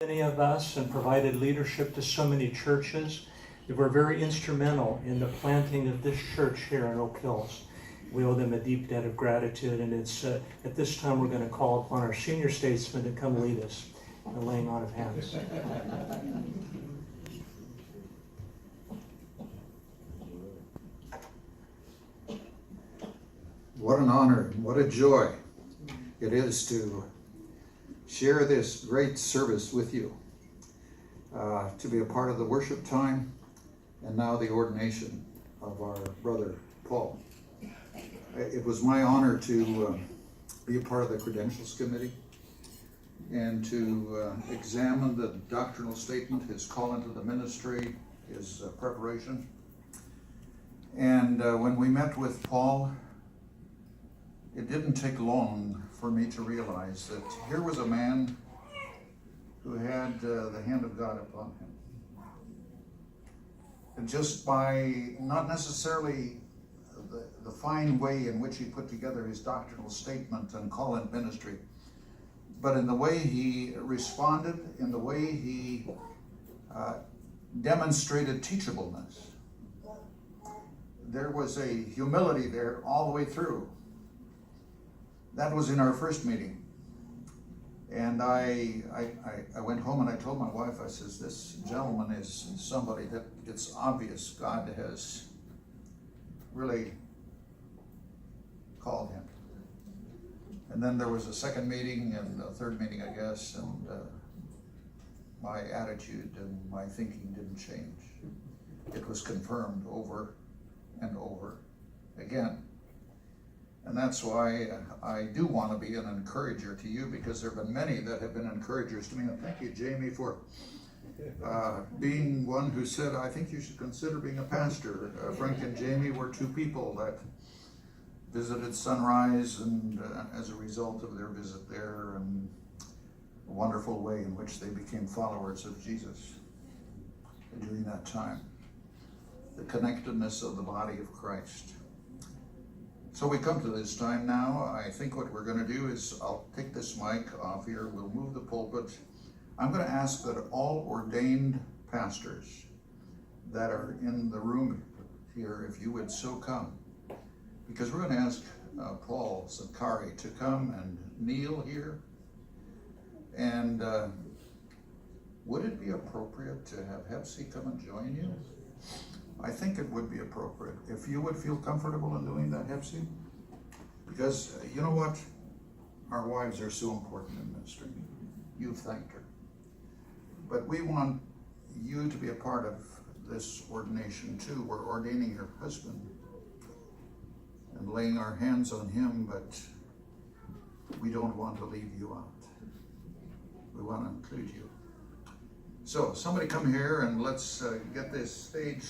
Many of us and provided leadership to so many churches. They were very instrumental in the planting of this church here in Oak Hills. We owe them a deep debt of gratitude, and it's at this time we're going to call upon our senior statesman to come lead us in the laying on of hands. What an honor, what a joy it is to share this great service with you, to be a part of the worship time and now the ordination of our brother Paul. It was my honor to be a part of the credentials committee and to examine the doctrinal statement, his call into the ministry, his preparation. And when we met with Paul, it didn't take long for me to realize that here was a man who had the hand of God upon him. And just by not necessarily the fine way in which he put together his doctrinal statement and call in ministry, but in the way he responded, in the way he demonstrated teachableness. There was a humility there all the way through. That was in our first meeting. And I went home and I told my wife, I says, this gentleman is somebody that it's obvious God has really called him. And then there was a second meeting and a third meeting, I guess, and my attitude and my thinking didn't change. It was confirmed over and over again. And that's why I do want to be an encourager to you, because there have been many that have been encouragers to me. And thank you, Jamie, for being one who said, I think you should consider being a pastor. Frank and Jamie were two people that visited Sunrise, and as a result of their visit there, and a wonderful way in which they became followers of Jesus during that time. The connectedness of the body of Christ. So we come to this time now. I think what we're going to do is I'll take this mic off here. We'll move the pulpit. I'm going to ask that all ordained pastors that are in the room here, if you would so come, because we're going to ask Paul Zakari to come and kneel here. And would it be appropriate to have Hepsi come and join you? I think it would be appropriate. If you would feel comfortable in doing that, Hepsi. Because you know what? Our wives are so important in ministry. You've thanked her. But we want you to be a part of this ordination too. We're ordaining your husband and laying our hands on him, but we don't want to leave you out. We want to include you. So somebody come here and let's get this stage